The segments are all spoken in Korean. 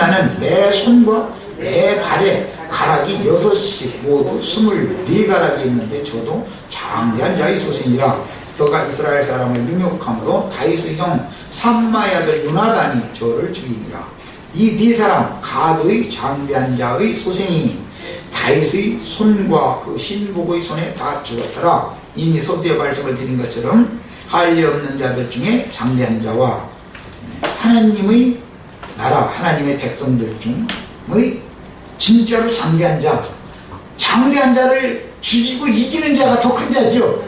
나는 내 손과 내 발에 가락이 6씩 모두 24가락이 있는데 저도 장대한 자의 소생이라. 그가 이스라엘 사람을 능욕함으로 다윗의 형 삼마의 아들 요나단이 저를 죽이니라. 이 네 사람 가드의 장대한 자의 소생이 다윗의 손과 그 신복의 손에 다 죽었더라. 이미 서두에 말씀을 드린 것처럼 할례 없는 자들 중에 장대한 자와 하나님의 나라 하나님의 백성들 중의 진짜로 장대한 자, 장대한 자를 죽이고 이기는 자가 더 큰 자죠.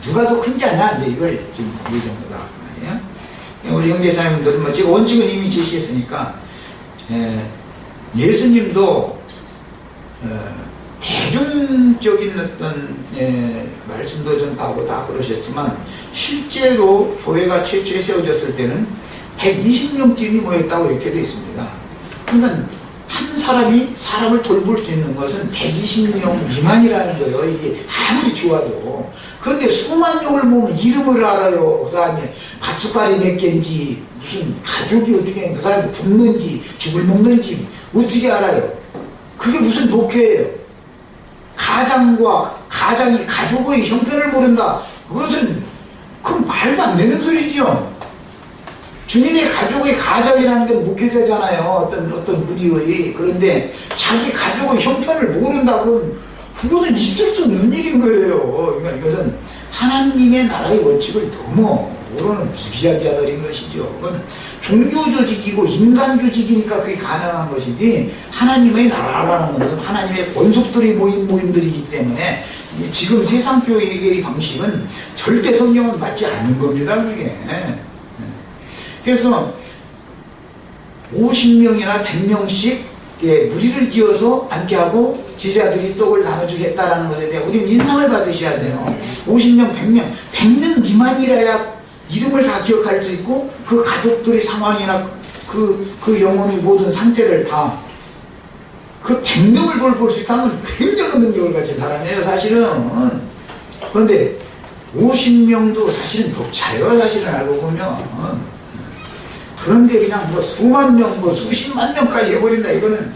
누가 더 큰 자냐, 이제 이걸 지금 얘기한 거다 말이에요. 우리 형제자매분들은 뭐 제가 원칙은 이미 제시했으니까, 예수님도 대중적인 어떤 말씀도 전하고 다 그러셨지만 실제로 교회가 최초에 세워졌을 때는 120명쯤이 모였다고 이렇게 되어 있습니다. 그러니까 한 사람이 사람을 돌볼 수 있는 것은 120명 미만이라는 거예요. 이게 아무리 좋아도. 그런데 수만 명을 모으면 이름을 알아요. 그 다음에 밥숟갈이 몇 개인지, 무슨 가족이 어떻게, 그 사람이 죽는지 죽을 먹는지 어떻게 알아요. 그게 무슨 목회예요. 가장이 가족의 형편을 모른다. 그것은 그건 말도 안 되는 소리지요. 주님의 가족의 가장이라는 건 목회자잖아요. 어떤 무리의. 그런데 자기 가족의 형편을 모른다고 그것은 있을 수 없는 일인 거예요. 그러니까 이것은 하나님의 나라의 원칙을 너무 모르는 무지하자들인 것이죠. 그건 종교 조직이고 인간 조직이니까 그게 가능한 것이지, 하나님의 나라라는 것은 하나님의 권속들이 모인 모임들이기 때문에 지금 세상 교회의 방식은 절대 성경은 맞지 않는 겁니다. 그게. 그래서 50명이나 100명씩 무리를 지어서 앉게 하고 제자들이 떡을 나눠주겠다라는 것에 대해 우리는 인상을 받으셔야 돼요. 50명, 100명 미만이라야 이름을 다 기억할 수 있고 그 가족들의 상황이나 그 영혼의 모든 상태를 다 그 100명을 돌볼 수 있다면 굉장한 능력을 가진 사람이에요, 사실은. 그런데 50명도 사실은 벅차요, 사실은 알고 보면. 그런데 그냥 뭐 수만 명, 뭐 수십만 명까지 해버린다. 이거는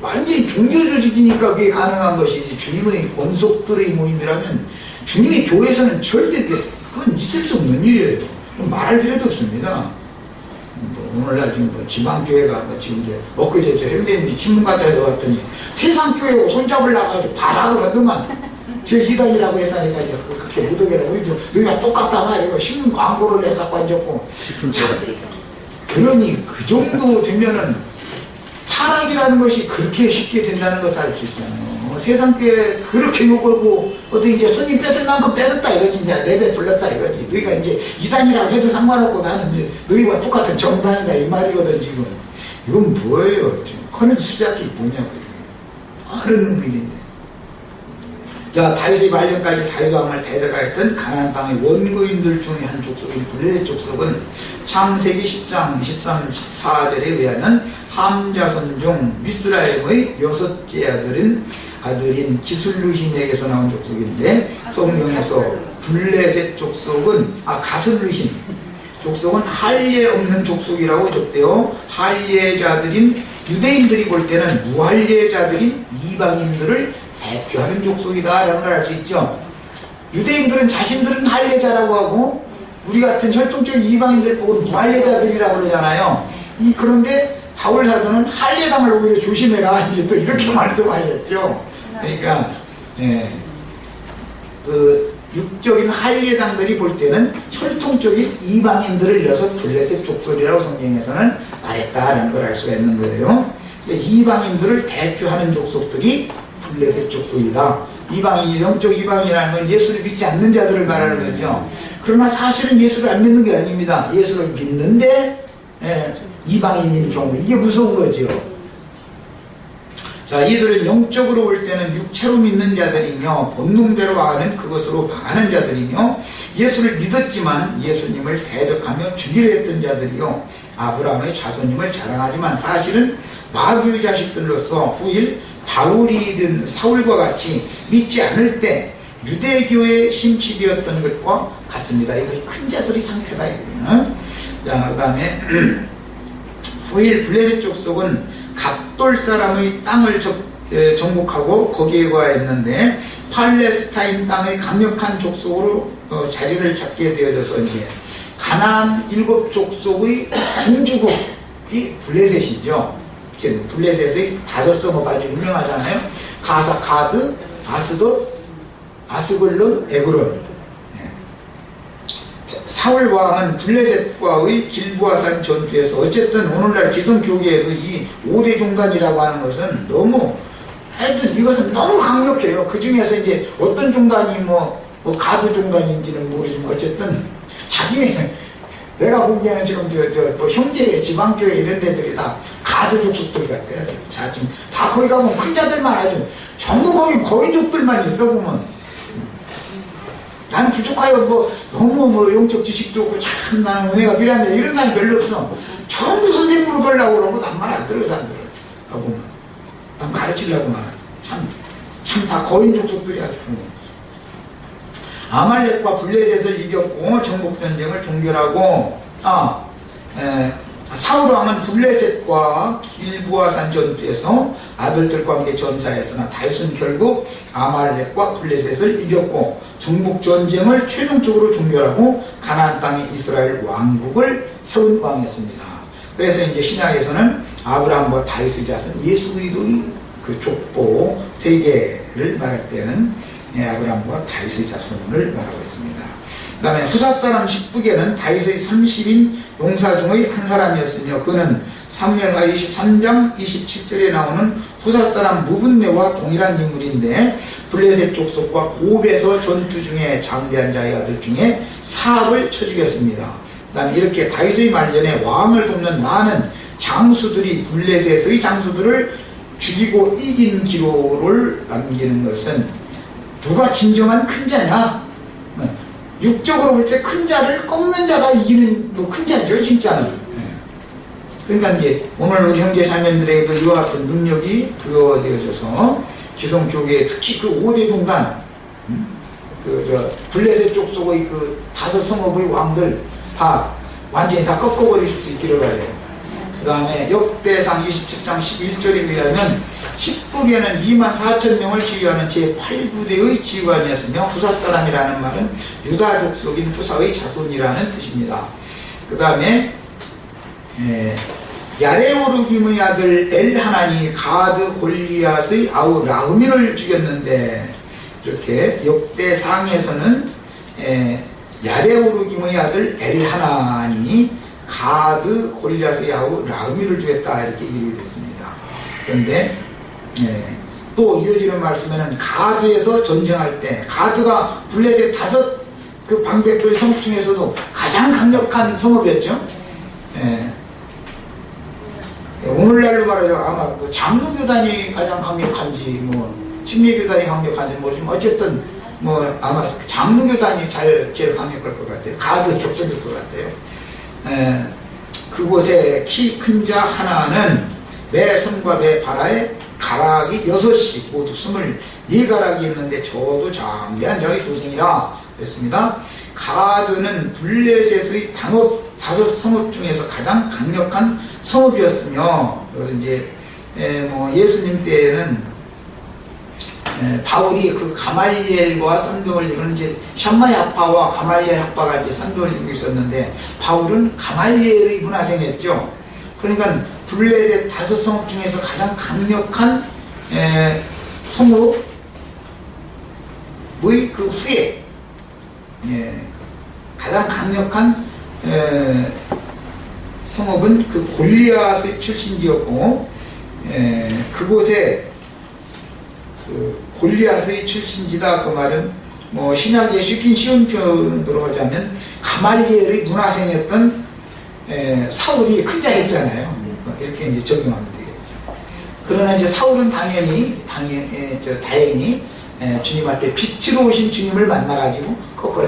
완전히 종교 조직이니까 그게 가능한 것이지, 주님의 권속들의 모임이라면 주님의 교회에서는 절대 그건 있을 수 없는 일이에요. 말할 필요도 없습니다. 오늘날 지금 지방교회가 지금 이제 엊그제 저 현대인이 신문가들에서 왔더니 세상교회고 손잡을 나가지고 바라고 하더만 저 이단이라고 했으니까 이제 그렇게 못하게 우리도 너희가 똑같다 말이에요. 신문 광고를 해서 앉았고. 그러니 그 정도 되면은 타락이라는 것이 그렇게 쉽게 된다는 것을 알 수 있잖아요. 세상교회 그렇게 욕하고 어디 이제 손님 뺏을 만큼 뺏었다 이거지, 이제 내배 불렀다 이거지. 너희가 이제 이단이라고 해도 상관없고 나는 이제 너희와 똑같은 정당이다 이 말이거든 지금. 이건 뭐예요? 커는 수작이 뭐냐고요. 다른 일인데. 자, 다윗의 말년까지 다윗 왕을 대적하였던 가나안 땅의 원고인들 중에 한 족속인 블레셋 족속은 창세기 10장 13, 14절에 의하면 함 자손 중 미스라임의 6째 아들인 기슬루힌에게서 나온 족속인데, 성경에서 블레셋 족속은 가슬루힌 족속은 할례 없는 족속이라고 적대요. 할례자들인 유대인들이 볼 때는 무할례자들인 이방인들을 대표하는 족속이다라는 걸 알 수 있죠. 유대인들은 자신들은 할례자라고 하고 우리 같은 혈통적인 이방인들 보고 무할례자들이라고 그러잖아요. 그런데 바울 사도는 할례당을 오히려 조심해라 이제 또 이렇게 말씀하셨죠. 그러니까 그 육적인 할례당들이 볼 때는 혈통적인 이방인들을 이어서 블레셋 족속이라고 성경에서는 말했다라는 걸 알 수가 있는 거예요. 이방인들을 대표하는 족속들이 블레셋 족속이다. 이방인, 영적 이방인이라는 건 예수를 믿지 않는 자들을 말하는 거죠. 그러나 사실은 예수를 안 믿는 게 아닙니다. 예수를 믿는데 이방인인 경우, 이게 무서운 거죠. 자, 이들은 영적으로 볼 때는 육체로 믿는 자들이며 본능대로 아는 그것으로 망하는 자들이며 예수를 믿었지만 예수님을 대적하며 죽이려 했던 자들이요, 아브라함의 자손임을 자랑하지만 사실은 마귀의 자식들로서 후일 바울이든 사울과 같이 믿지 않을 때 유대교에 심취되었던 것과 같습니다. 이거 큰 자들의 상태다. 자, 그 다음에 후일 블레셋 족속은 갑돌 사람의 땅을 정복하고 거기에 거하였는데 팔레스타인 땅의 강력한 족속으로 자리를 잡게 되어져서 이제 가나안 7족속의 군주국이 블레셋이죠. 블레셋의 5성읍 아주 유명하잖아요. 가사, 가드, 아스돗, 아스글론, 에그론. 사울 왕은 블레셋과의 길보아산 전투에서 어쨌든 오늘날 기성교계의 이 5대 종단이라고 하는 것은 너무 하여튼 이것은 너무 강력해요. 그 중에서 이제 어떤 종단이 뭐 가드 종단인지는 모르지만 어쨌든 자기네 내가 보기에는 지금 뭐 형제 지방교회 이런 데들이 다 가드 족속들 같아요. 자, 지금 다 거기 가면 큰 자들만 아주 전부 거기 거인족들만 있어 보면. 나는 부족하여 너무 영적 지식도 없고 참 나는 은혜가 필요한데 이런 사람이 별로 없어. 전부 선생님으로 보려고 그러고 난 말 안 들어 사람들은. 보면 난 가르치려고 말. 참 다 거인 족속들이야. 아말렉과 블레셋을 이겼고 정복전쟁을 종결하고 사울왕은 블레셋과 길보아산 전투에서 아들들과 함께 전사했으나 다윗은 결국 아말렉과 블레셋을 이겼고 정복전쟁을 최종적으로 종결하고 가나안 땅에 이스라엘 왕국을 세운 왕이었습니다. 그래서 이제 신약에서는 아브라함과 다윗의 자손 예수 그리스도의 그 족보 세계를 말할 때는 아브라함과 다윗의 자손을 말하고 있습니다. 그 다음에 후사사람 10북에는 다윗의 30인 용사 중의 한 사람이었으며 그는 사무엘하 23장 27절에 나오는 후사사람 무분네와 동일한 인물인데 블레셋 족속과 고베서 전투 중에 장대한 자의 아들 중에 사압을 쳐 죽였습니다. 그 다음에 이렇게 다윗의 말년에 왕을 돕는 많은 장수들이 블레셋의 장수들을 죽이고 이긴 기록을 남기는 것은 누가 진정한 큰 자냐? 육적으로 볼 때 큰 자를 꺾는 자가 이기는 큰 자죠, 진짜는. 그러니까 이제 오늘 우리 형제 자매들에게도 이와 같은 능력이 부여되어져서 기성교계에 특히 그 5대 종단, 블레셋 족속의 그 5성읍의 왕들 다 완전히 다 꺾어버릴 수 있기를 바래요. 그 다음에 역대상 27장 11절에 의하면 10북에는 24,000명을 지휘하는 제8부대의 지휘관이었으며 후사사람이라는 말은 유다 족속인 후사의 자손이라는 뜻입니다. 그 다음에 야레오르김의 아들 엘하난이 가드 골리앗의 아우 라흐민을 죽였는데 이렇게 역대상에서는 야레오르김의 아들 엘하난이 가드 골리앗의 아우 라흐민을 죽였다 이렇게 기록이 됐습니다. 그런데 또 이어지는 말씀에는 가드에서 전쟁할 때 가드가 블레셋 5 방백들 성읍 중에서도 가장 강력한 성읍이었죠. 오늘날로 말하자면 아마 장로교단이 가장 강력한지 침례교단이 강력한지 모르지만 어쨌든 아마 장로교단이 제일 강력할 것 같아요. 가드 족속일 것 같아요. 그곳에 키 큰 자 하나는 내 손과 내 발에 가락이 6이 모두 24가락이 있는데 저도 장대한 자의 소생이라 그랬습니다. 가드는 블레셋의 방업 5성읍 중에서 가장 강력한 성읍이었으며 이제 예수님 때에는 바울이 그 가말리엘과 쌍벽을 이루는 이제 샴마이 학파와 가말리엘 학파가 이제 쌍벽을 이루고 있었는데 바울은 가말리엘의 문화생이었죠. 그러니까 블레셋 5성읍 중에서 가장 강력한 성읍의 그 후에 가장 강력한 성읍은 그 골리앗의 출신지였고 그곳에 그 골리앗의 출신지다 그 말은 신약에 쉬운 표현으로 하자면 가말리엘의 문화생이었던 사울이 큰 자였잖아요. 이렇게 이제 적용하면 되겠죠. 그러나 이제 사울은 다행히 주님 앞에 빛으로 오신 주님을 만나가지고 거꾸로